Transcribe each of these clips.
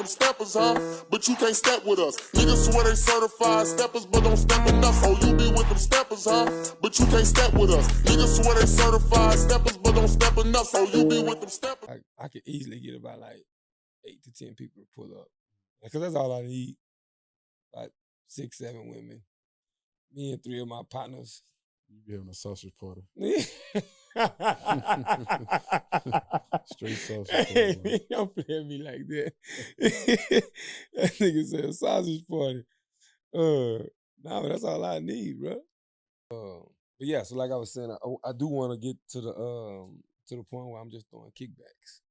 them steppers, huh? But you can't step with us. Niggas swear they certified steppers, but don't step enough. So you be with them steppers, huh? But you can't step with us. Niggas swear they certified steppers, but don't step enough. So you be with them steppers. I could easily get about like 8 to 10 people to pull up. Because that's all I need. Like 6, 7 women. Me and 3 of my partners. You be having a sausage party. Straight sausage party. Hey, don't play at me like that. That nigga said a sausage party. Nah, but that's all I need, bro. But yeah, so like I was saying, I do want to get to the point where I'm just throwing kickbacks.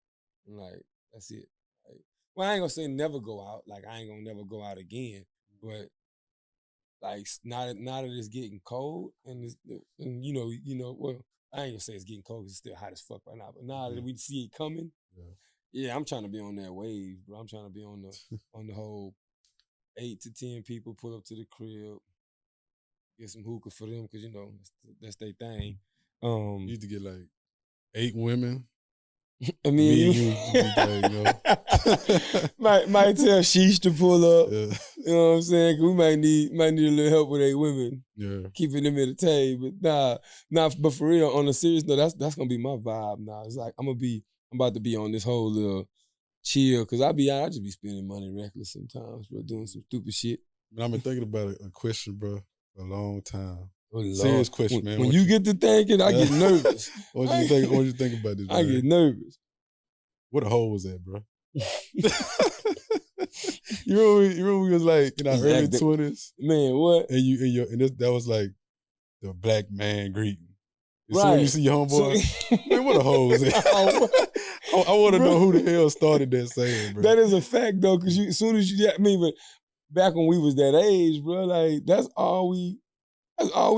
And like, that's it. Like, well, I ain't gonna say never go out. Like, I ain't gonna never go out again. But like now that it's getting cold and well, I ain't gonna say it's getting cold because it's still hot as fuck right now. But now that we see it coming, yeah, I'm trying to be on that wave, bro. I'm trying to be on the whole 8 to 10 people pull up to the crib, get some hookah for them because that's their thing. You need to get like 8 women. I mean, might tell Sheesh to pull up. Yeah. You know what I'm saying? Cause we might need a little help with 8 women. Yeah, keeping them entertained. But but for real, on a serious note, that's gonna be my vibe now. It's like I'm about to be on this whole little chill because I just be spending money reckless sometimes, bro, doing some stupid shit. But I've been thinking about a question, bro, for a long time. Oh, serious question, man. When you get to thinking, I get nervous. What you think about this, man? I get nervous. What a hole was that, bro? You remember we was like in our early 20s? Man, what? And that was like the black man greeting. As right. soon as you see your homeboy, man, what a hole was that? I want to know who the hell started that saying, bro. That is a fact, though, because as soon as but back when we was that age, bro, like, that's all we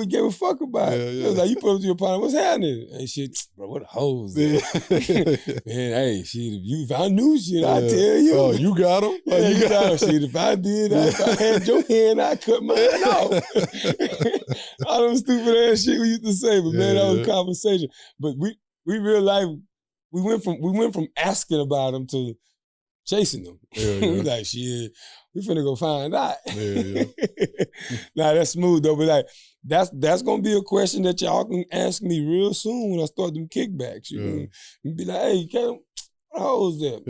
gave a fuck about. Yeah. It was like, you put up to your partner, what's happening? And shit, bro, what a hoes. Man, hey, shit, if I knew shit, I'd tell you. Oh, you got him? Yeah, you got him. Shit, if I did, if I had your hand, I'd cut mine off. All them stupid ass shit we used to say, but man, that was a conversation. But we real life, we went from asking about them to chasing them. We like, shit, we finna go find out. Nah, that's smooth though, but like, that's gonna be a question that y'all can ask me real soon when I start them kickbacks. You can be like, hey, what hoes that?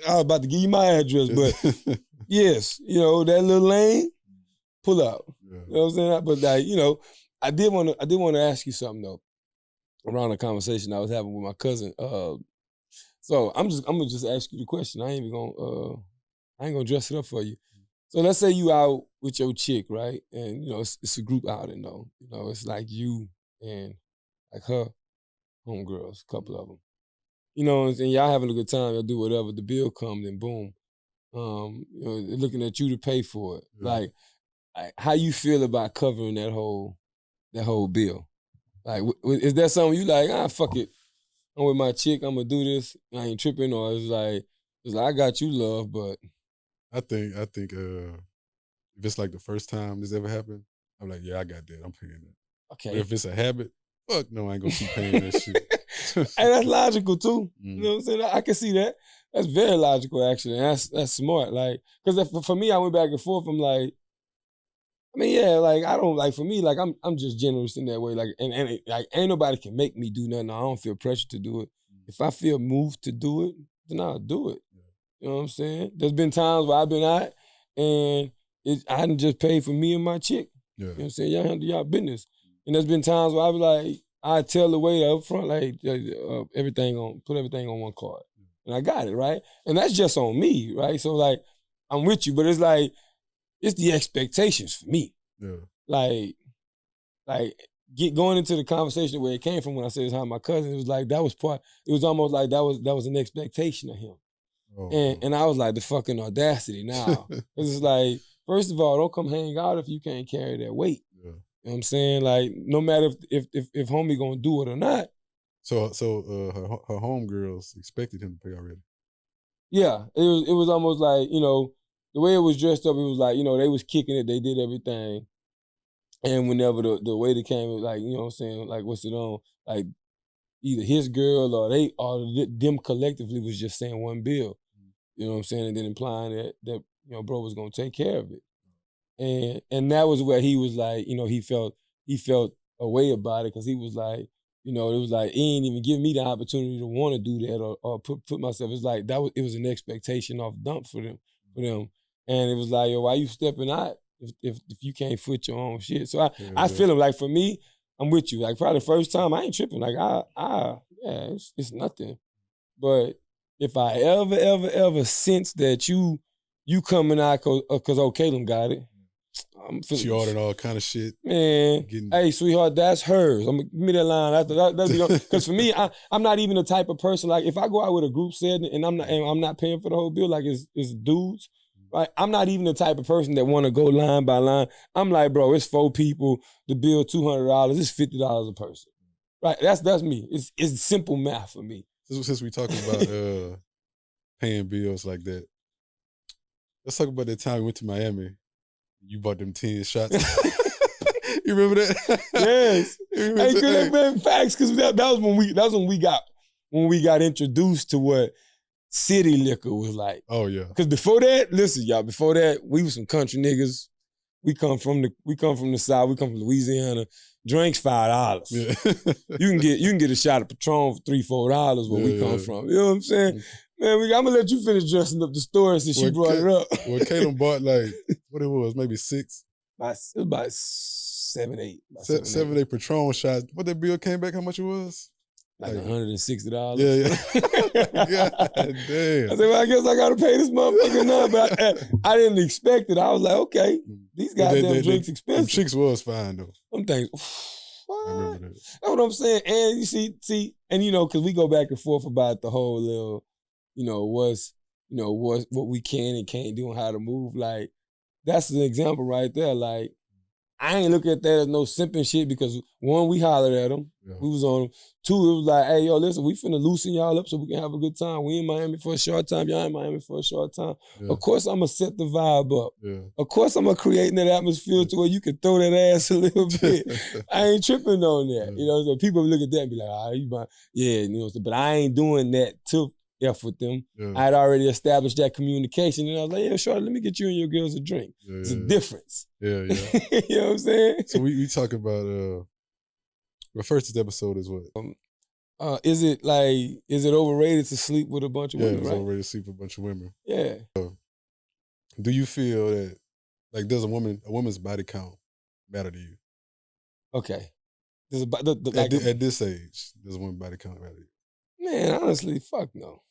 I was about to give you my address, but yes, that little lane, pull out. You know what I'm saying? But like, I did want to ask you something though, around a conversation I was having with my cousin. So I'm gonna just ask you the question. I ain't gonna dress it up for you. So let's say you out with your chick, right? And it's a group outing though. It's like you and like her homegirls, a couple of them. And y'all having a good time. Y'all do whatever. The bill comes and boom, they're looking at you to pay for it. Like how you feel about covering that whole bill? Like, is that something you like? Fuck it. I'm with my chick. I'm gonna do this. I ain't tripping. Or it's like I got you, love, but. I think if it's like the first time this ever happened, I'm like, yeah, I got that. I'm paying that. Okay. But if it's a habit, fuck no, I ain't gonna keep paying that shit. Hey, that's logical too. You know what I'm saying? I can see that. That's very logical, actually. And that's smart. Like, because for me, I went back and forth. I'm like, I mean, yeah, like I don't like for me, like I'm just generous in that way. Like, and like ain't nobody can make me do nothing. I don't feel pressure to do it. If I feel moved to do it, then I'll do it. You know what I'm saying? There's been times where I've been out and I hadn't just paid for me and my chick. You know what I'm saying? Y'all handle y'all business. And there's been times where I was like, I tell the waiter up front, like, put everything on one card. And I got it, right? And that's just on me, right? So like, I'm with you, but it's like, it's the expectations for me. Yeah. Like going into the conversation where it came from when I said it's how my cousin, it was like, it was almost like that was an expectation of him. Oh. And I was like, the fucking audacity now. It's like, first of all, don't come hang out if you can't carry that weight. Yeah. You know what I'm saying? Like, no matter if homie gonna do it or not. So her homegirls expected him to pay already. Yeah, it was almost like, the way it was dressed up, it was like, they was kicking it, they did everything. And whenever the waiter came, like, you know what I'm saying, like, what's it on? Like, either his girl or them collectively was just saying one bill. You know what I'm saying? And then implying that bro was gonna take care of it. And that was where he was like, he felt a way about it because he was like, it was like he ain't even give me the opportunity to want to do that or put myself. It's like it was an expectation off dump for them. And it was like, yo, why you stepping out if you can't foot your own shit? So I feel him. Like for me, I'm with you. Like probably the first time I ain't tripping. Like it's nothing. But if I ever sense that you coming out because Caleb got it, I'm feeling. She ordered all kind of shit. Man, hey, sweetheart, that's hers. I'm gonna give me that line after that. Because for me, I'm not even the type of person like if I go out with a group setting and I'm not paying for the whole bill like it's dudes. Right? I'm not even the type of person that want to go line by line. I'm like, bro, it's 4 people. The bill $200. It's $50 a person. Right? That's me. It's simple math for me. Since we talking about paying bills like that, let's talk about that time we went to Miami. You bought them 10 shots. You remember that? Yes. Hey, man, facts, because that was when we got introduced to what city liquor was like. Oh yeah. Because before that, listen, y'all, we was some country niggas. We come from the South. We come from Louisiana. Drinks $5. Yeah. You can get a shot of Patron for $3-4 where we come from. You know what I'm saying? Man, I'm gonna let you finish dressing up the story since you brought it up. Well, Caleb bought like what it was, maybe 6. It was about 7, 8. 7, 8 Patron shots. What that bill came back? How much it was? Like $160. Yeah. God damn. I said, well, I guess I gotta pay this motherfucker now. But I didn't expect it. I was like, okay, these goddamn drinks expensive. Them chicks was fine though. Them things. I remember that. That's what I'm saying. And you see, and because we go back and forth about the whole little, what's what we can and can't do and how to move. Like, that's an example right there. Like, I ain't look at that as no simping shit because 1, we hollered at them. Yeah. We was on them. 2, it was like, hey, yo, listen, we finna loosen y'all up so we can have a good time. We in Miami for a short time. Y'all in Miami for a short time. Yeah. Of course, I'm gonna set the vibe up. Yeah. Of course, I'm gonna create that atmosphere to where you can throw that ass a little bit. I ain't tripping on that. Yeah. So people look at that and be like, but I ain't doing that to F with them. Yeah. I had already established that communication, and I was like, yeah, sure, let me get you and your girls a drink. Yeah, it's a difference. Yeah. You know what I'm saying? So we talk about, well, first this episode is what? Is it overrated to sleep with a bunch of women, Yeah, it's right? overrated to sleep with a bunch of women. Yeah. Do you feel that, like, does a woman's body count matter to you? Okay. At this age, does a woman's body count matter to you? Man, honestly, fuck no.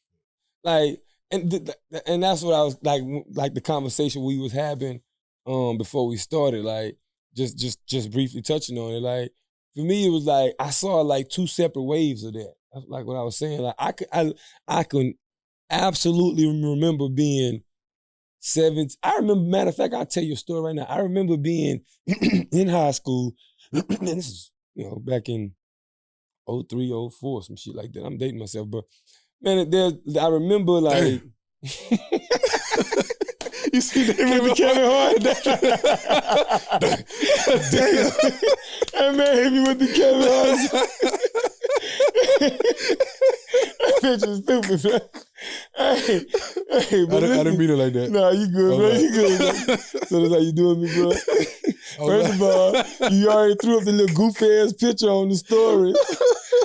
Like, and that's what I was like the conversation we was having before we started. Like, just briefly touching on it. Like, for me, it was like I saw like 2 separate waves of that. Like what I was saying. Like I can absolutely remember being 7. I remember, matter of fact, I'll tell you a story right now. I remember being in high school, and this is back in 03, 04, some shit like that. I'm dating myself, but man, I remember like you see that with the Kevin Hart. Damn. That man hit me with the Kevin Hart. That bitch is stupid, man. Hey, but I didn't mean it like that. Nah, you good, bro. You good. Man. So that's how you doing me, bro. First of all, you already threw up the little goofy ass picture on the story.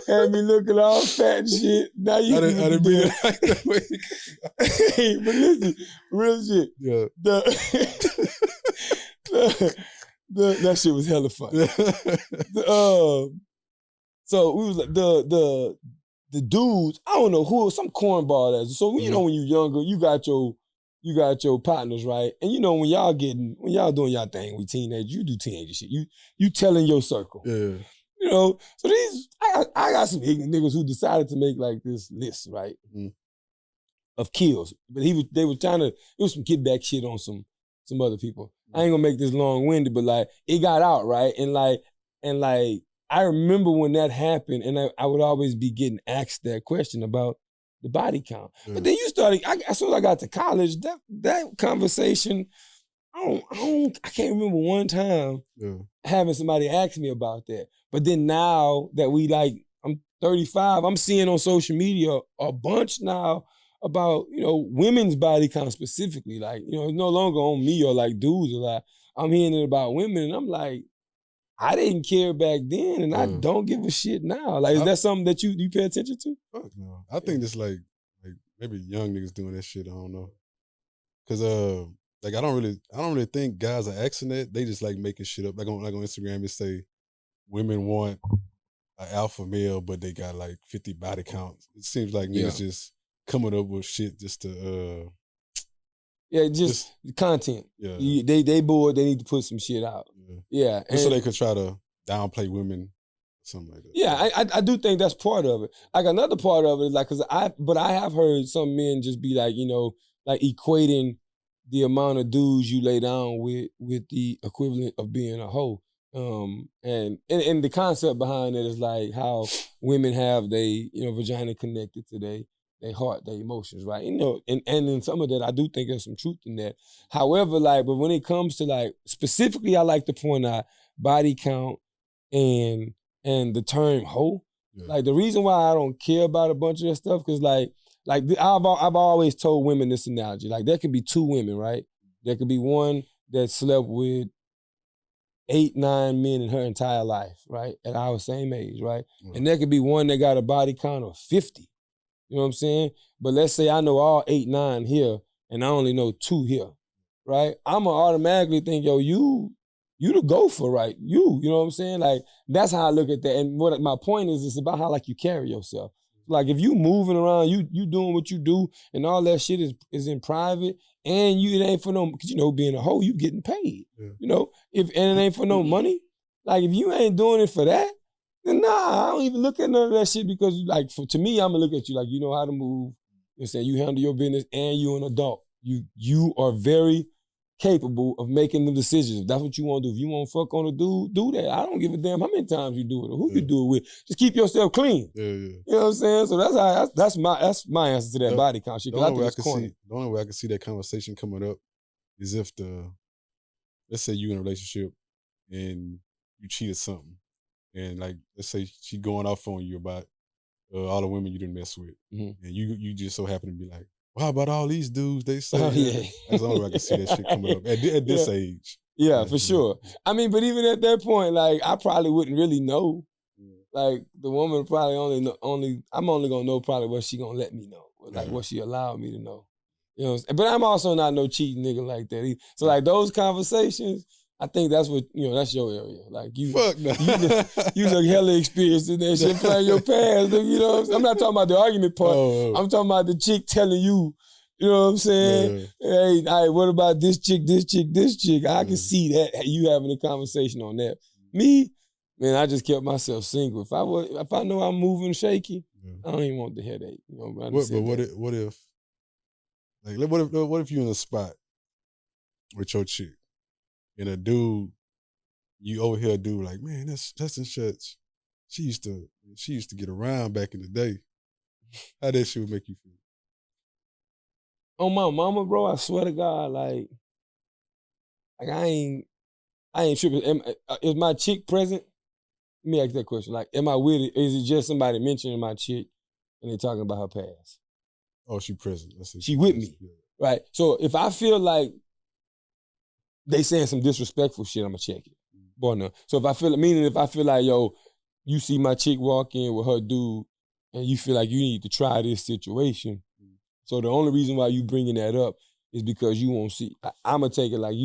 Had me looking all fat and shit. Now you I didn't mean it like that way. Hey, but listen, real shit. Yeah. That shit was hella fun. So we was like the dudes, I don't know who, some cornball ass. So when you're younger, you got your partners, right? And when y'all doing y'all thing, we teenagers, you do teenager shit. You telling your circle. Yeah. So I got some ignorant niggas who decided to make like this list, right? Of kills. But they were trying to, it was some kickback shit on some other people. I ain't gonna make this long-winded, but like it got out, right? And I remember when that happened, and I would always be getting asked that question about the body count. Yeah. But then you started, as soon as I got to college, that conversation, I can't remember one time having somebody ask me about that. But then now that I'm 35, I'm seeing on social media a bunch now about, women's body count specifically. Like, it's no longer on me or like dudes a lot. I'm hearing it about women, and I'm like, I didn't care back then, and I don't give a shit now. Like, is that something that you pay attention to? Fuck no. I think it's like maybe young niggas doing that shit. I don't know, cause like I don't really think guys are asking that. They just like making shit up. Like on Instagram, they say women want an alpha male, but they got like 50 body counts. It seems like niggas just coming up with shit just to just content. Yeah. They bored, they need to put some shit out. Yeah. Just so they could try to downplay women, something like that. Yeah, I do think that's part of it. Like another part of it is like, but I have heard some men just be like, like equating the amount of dudes you lay down with the equivalent of being a hoe. And the concept behind it is like how women have they, vagina connected to their heart, their emotions, right? And in some of that, I do think there's some truth in that. However, but when it comes to like, specifically, I like to point out body count and the term hoe. Yeah. Like the reason why I don't care about a bunch of that stuff, because I've always told women this analogy. Like there could be two women, right? There could be one that slept with 8, 9 men in her entire life, right? At our same age, right? Mm. And there could be one that got a body count of 50. You know what I'm saying? But let's say I know all 8, 9 here, and I only know 2 here, right? I'ma automatically think, yo, you the gopher, right? You know what I'm saying? Like, that's how I look at that. And what my point is, it's about how like you carry yourself. Like if you moving around, you doing what you do, and all that shit is in private, and it ain't for no, because being a hoe, you getting paid. Yeah. And it ain't for no money. Like if you ain't doing it for that, then nah, I don't even look at none of that shit, because like to me, I'm gonna look at you like you know how to move. You know, saying you handle your business, and you're an adult. You are very capable of making the decisions. If that's what you want to do. If you want to fuck on a dude, do that. I don't give a damn how many times you do it or who you do it with. Just keep yourself clean. Yeah. You know what I'm saying? So that's my answer to that body count shit. The only way I can see that conversation coming up is if let's say you in a relationship and you cheated something, and like let's say she going off on you about all the women you didn't mess with, and you just so happen to be like, well, how about all these dudes? They say, that's the only way I can see that shit coming up at this age. Yeah, for sure. I mean, but even at that point, like, I probably wouldn't really know. Like, the woman probably I'm only gonna know probably what she gonna let me know, like what she allowed me to know. You know, but I'm also not no cheating nigga like that either. So like those conversations, I think that's what, that's your area. Like you, fuck no. you look hella experienced in that shit, playing your past. You know what I'm saying? I'm not talking about the argument part. I'm talking about the chick telling you, you know what I'm saying? Hey, what about this chick, this chick, this chick? I can see that, you having a conversation on that. Me, man, I just kept myself single. If I know I'm moving shaky, I don't even want the headache. You know, what if you in a spot with your chick? And a dude, you overhear a dude like, man, that's in such. She used to get around back in the day. How that shit would make you feel? On my mama, bro, I swear to God, like I ain't tripping. Is my chick present? Let me ask that question. Like, am I with it? Is it just somebody mentioning my chick and they talking about her past? Oh, she present. She with me, right? So if I feel like they saying some disrespectful shit, I'ma check it. Boy, no. So if I feel like, yo, you see my chick walk in with her dude and you feel like you need to try this situation. So the only reason why you bringing that up is because you won't see. I'ma take it like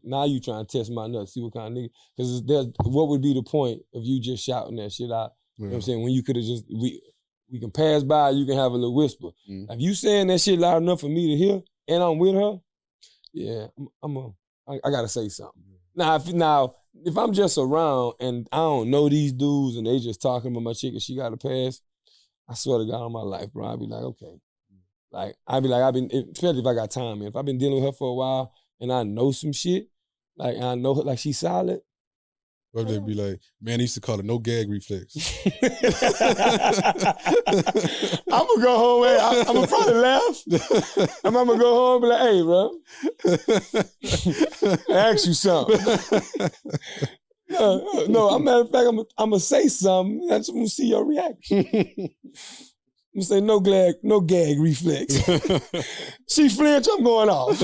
now you trying to test my nuts, see what kind of nigga. Because what would be the point of you just shouting that shit out? You know what I'm saying? When you could have just, we can pass by, you can have a little whisper. If you saying that shit loud enough for me to hear and I'm with her, yeah, I gotta say something. Now, if I'm just around and I don't know these dudes and they just talking about my chick and she got a pass, I swear to God on my life, bro, I'd be like, okay. Like, especially if I got time, man. If I've been dealing with her for a while and I know some shit, like, and I know her, like, she's solid. Or they'd be like, man, I used to call it no gag reflex. I'm gonna go home and I'm gonna probably laugh. I'm gonna go home and be like, hey, bro, I ask you something. No, matter of fact, I'm gonna say something. I just want to see your reaction. I'm say no gag reflex. She flinch, I'm going off.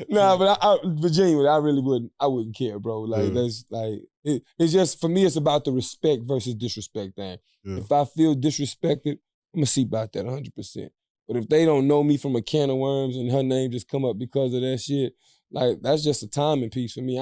Nah, but genuinely, I wouldn't care, bro. Like that's like it's just for me. It's about the respect versus disrespect thing. Yeah. If I feel disrespected, I'm gonna see about that 100%. But if they don't know me from a can of worms and her name just come up because of that shit, like that's just a timing piece for me.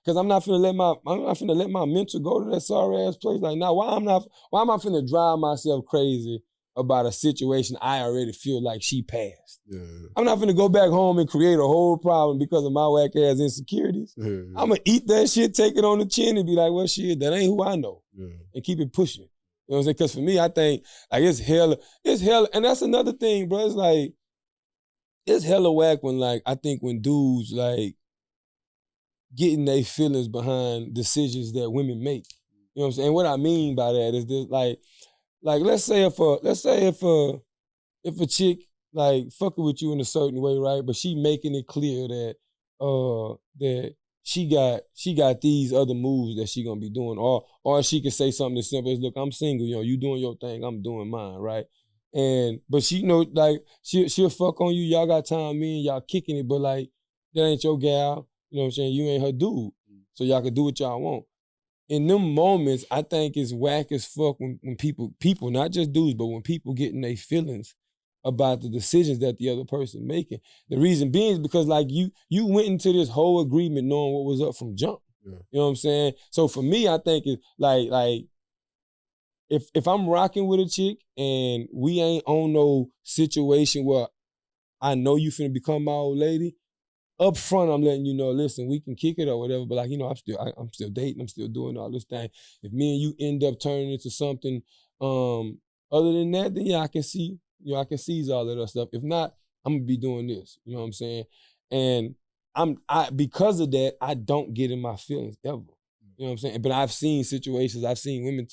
Because I'm not finna let my mental go to that sorry ass place. Like, now why am I finna drive myself crazy about a situation I already feel like she passed? Yeah. I'm not finna go back home and create a whole problem because of my whack ass insecurities. Yeah. I'm gonna eat that shit, take it on the chin, and be like, well, shit, that ain't who I know. Yeah. And keep it pushing. You know what I'm saying? Because for me, I think like it's hella, and that's another thing, bro. It's like, it's hella whack when like, I think when dudes like getting their feelings behind decisions that women make. You know what I'm saying? And what I mean by that is this, like let's say if a chick like fucking with you in a certain way, right? But she making it clear that that she got these other moves that she gonna be doing, or she can say something as simple as, look, I'm single, you know, you doing your thing, I'm doing mine, right? But she, you know, like she'll fuck on you, y'all got time, me and y'all kicking it, but like that ain't your gal, you know what I'm saying? You ain't her dude, so y'all can do what y'all want. In them moments, I think it's whack as fuck when people, not just dudes, but when people get in their feelings about the decisions that the other person making. The reason being is because like you went into this whole agreement knowing what was up from jump. Yeah. You know what I'm saying? So for me, I think it's like if I'm rocking with a chick and we ain't on no situation where I know you finna become my old lady, up front, I'm letting you know, listen, we can kick it or whatever, but like, you know, I'm still dating, I'm still doing all this thing. If me and you end up turning into something other than that, then yeah, I can seize all of that stuff. If not, I'm gonna be doing this. You know what I'm saying? And because of that, I don't get in my feelings ever. You know what I'm saying? But I've seen women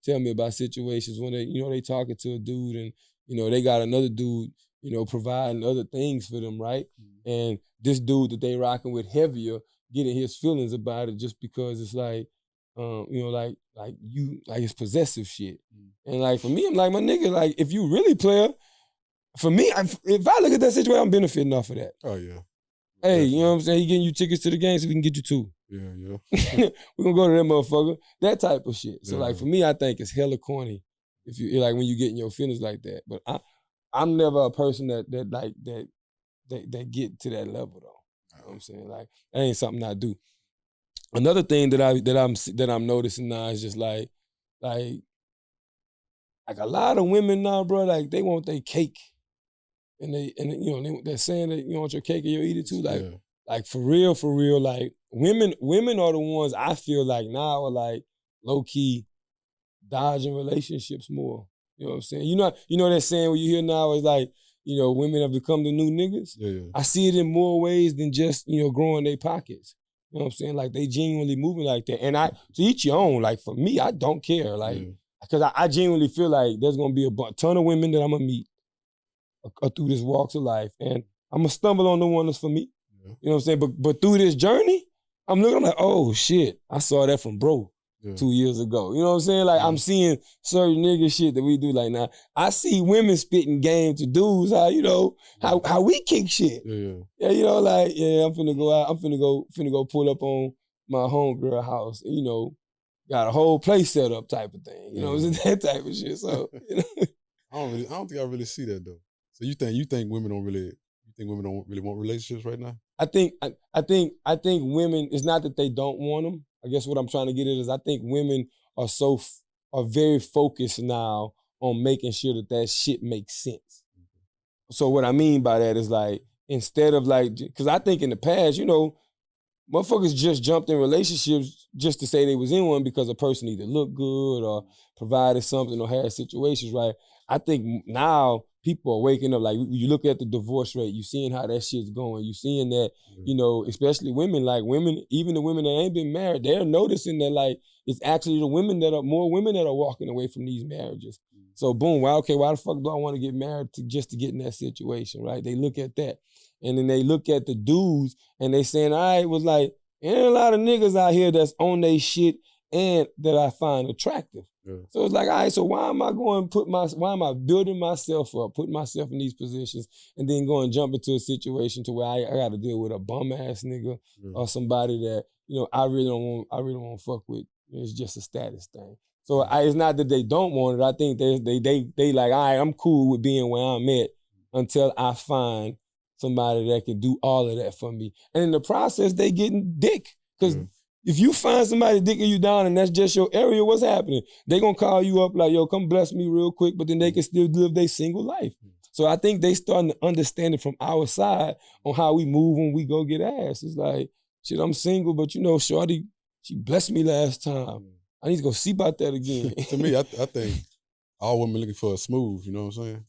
tell me about situations when they talking to a dude and, you know, they got another dude, you know, providing other things for them, right? Mm-hmm. And this dude that they rocking with heavier, getting his feelings about it just because it's like, you know, like it's possessive shit. Mm-hmm. And like for me, I'm like, my nigga, like if you really player, for me, if I look at that situation, I'm benefiting off of that. Oh yeah. Hey, you know what I'm saying? He getting you tickets to the game so we can get you two. Yeah. We're gonna go to that motherfucker. That type of shit. So like for me, I think it's hella corny if you like when you get in your feelings like that. But I'm never a person that get to that level though. You know what I'm saying? Like that ain't something I do. Another thing that I'm noticing now is just like a lot of women now, bro, like they want their cake. And they're saying that you want your cake and you'll eat it too. Like for real, like women are the ones I feel like now are like low-key dodging relationships more. You know what I'm saying? You know that saying what you hear now is like, you know, women have become the new niggas. Yeah. I see it in more ways than just, you know, growing their pockets. You know what I'm saying? Like they genuinely moving like that. And to each your own, like for me, I don't care. Like, because I genuinely feel like there's gonna be a ton of women that I'm gonna meet through this walks of life, and I'm gonna stumble on the one that's for me. Yeah. You know what I'm saying? But through this journey, I'm like, oh shit, I saw that from bro 2 years ago. You know what I'm saying? Like I'm seeing certain nigga shit that we do. Like now, I see women spitting game to dudes. How we kick shit. Yeah, you know, like I'm finna go out. I'm finna go pull up on my homegirl house. You know, got a whole place set up type of thing. You know, it's that type of shit. So you know. I don't think I really see that though. So you think women don't really want relationships right now? I think women, it's not that they don't want them. I guess what I'm trying to get at is I think women are very focused now on making sure that shit makes sense. So what I mean by that is like, instead of like, because I think in the past, you know, motherfuckers just jumped in relationships just to say they was in one because a person either looked good or provided something or had situations, right? I think now people are waking up, like you look at the divorce rate, you seeing how that shit's going, you seeing that, you know, especially women, even the women that ain't been married, they're noticing that like it's actually more women that are walking away from these marriages. So boom, why the fuck do I want to get married just to get in that situation, right? They look at that. And then they look at the dudes and they saying, all right, was like, there ain't a lot of niggas out here that's on they shit and that I find attractive. Yeah. So it's like, all right, so why am I why am I building myself up, putting myself in these positions, and then go and jump into a situation to where I got to deal with a bum ass nigga or somebody that, I really don't want to fuck with. It's just a status thing. So it's not that they don't want it. I think they like, all right, I'm cool with being where I'm at until I find somebody that can do all of that for me. And in the process, they getting dick. Because if you find somebody dicking you down and that's just your area, what's happening? They gonna call you up like, yo, come bless me real quick, but then they can still live their single life. So I think they starting to understand it from our side on how we move when we go get ass. It's like, shit, I'm single, but shorty, she blessed me last time. I need to go see about that again. To me, I think all women looking for a smooth, you know what I'm saying?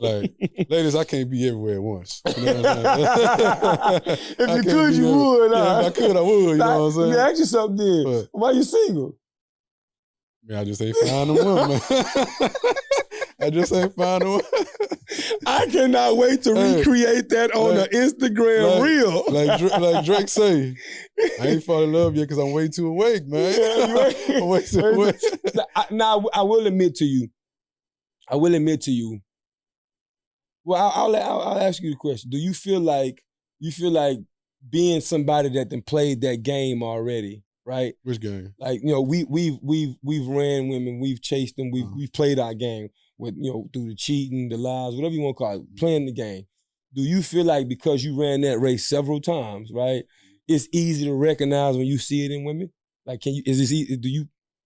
Like, ladies, I can't be everywhere at once. You know what I'm saying? If you could, you would. Yeah, if I could, I would, you know what I'm saying? Let me ask you something then. But, why you single? Man, I just ain't find a woman. I just ain't find a woman. I cannot wait to recreate that on the Instagram reel. Like Drake say, I ain't fall in love yet because I'm way too awake, man. Yeah, I'm way too awake. Now, I will admit to you. Well, I'll ask you the question. Do you feel like being somebody that then played that game already, right? Which game? Like, we've ran women, we've chased them, we've played our game with, through the cheating, the lies, whatever you want to call it, playing the game. Do you feel like because you ran that race several times, right, it's easy to recognize when you see it in women? Like, do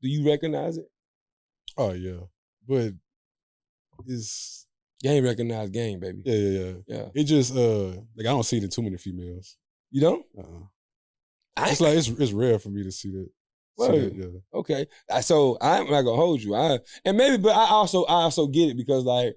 you recognize it? Oh yeah, but it's game recognized game, baby. Yeah. It just like I don't see it in too many females. You don't? It's like it's rare for me to see that. Okay. So I'm not gonna hold you. But I also get it because like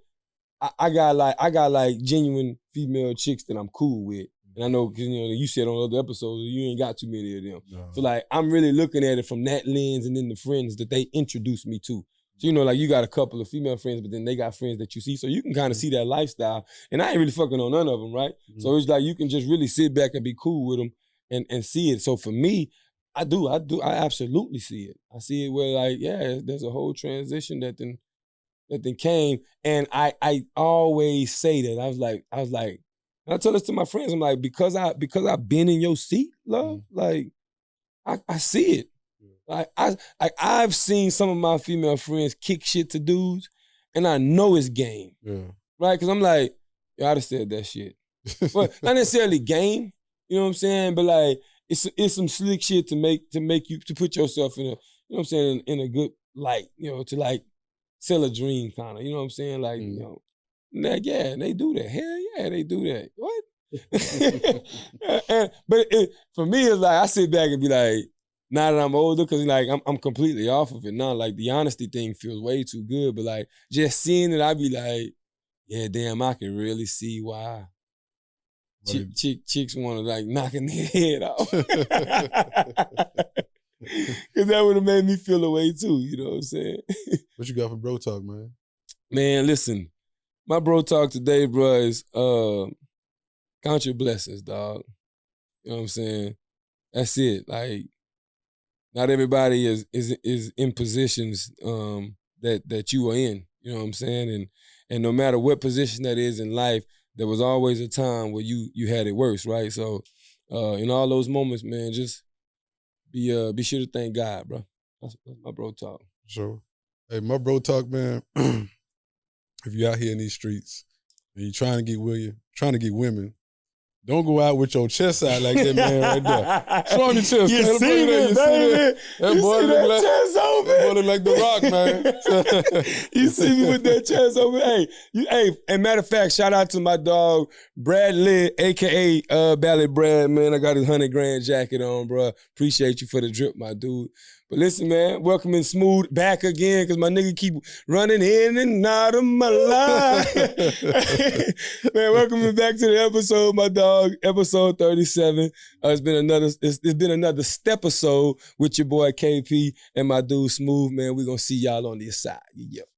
I got like genuine female chicks that I'm cool with. And I know, because you said on other episodes, you ain't got too many of them. No. So like, I'm really looking at it from that lens and then the friends that they introduced me to. So like you got a couple of female friends, but then they got friends that you see. So you can kind of see that lifestyle. And I ain't really fucking on none of them, right? Mm-hmm. So it's like you can just really sit back and be cool with them and see it. So for me, I absolutely see it. I see it where like, yeah, there's a whole transition that then came. And I always say that. I was like, and I tell this to my friends, I'm like, because I've been in your seat, love, like I see it. Like I've seen some of my female friends kick shit to dudes, and I know it's game. Yeah. Right? Because I'm like, yo, I'd have said that shit. Well, not necessarily game, you know what I'm saying? But like it's some slick shit to make you to put yourself in a, you know what I'm saying, in a good light, to like sell a dream kind of, you know what I'm saying? Like, like, yeah, they do that. Hell yeah, they do that. What? But for me, it's like I sit back and be like, now that I'm older, because like I'm completely off of it now. Like the honesty thing feels way too good, but like just seeing it, I be like, yeah, damn, I can really see why chicks want to like knocking their head off. Because that would have made me feel away too. You know what I'm saying? What you got for bro talk, man? Man, listen. My bro talk today, bro, is count your blessings, dog. You know what I'm saying? That's it. Like, not everybody is in positions that you are in. You know what I'm saying? And no matter what position that is in life, there was always a time where you had it worse, right? So in all those moments, man, just be sure to thank God, bro. That's my bro talk. Sure. Hey, my bro talk, man. If you're out here in these streets and you're trying to get women, don't go out with your chest out like that man right there. Show him your chest. You see that, baby? That boy look chest open. That boy look like The Rock, man. You see me with that chest open? Hey, and matter of fact, shout out to my dog, Bradley, a.k.a. Bally Brad, man. I got his $100,000 jacket on, bro. Appreciate you for the drip, my dude. But listen, man, welcoming Smooth back again, because my nigga keep running in and out of my life. Man, welcome back to the episode, my dog, episode 37. It's been another Steppaz with your boy KP and my dude Smooth, man. We're going to see y'all on the side. Yeah.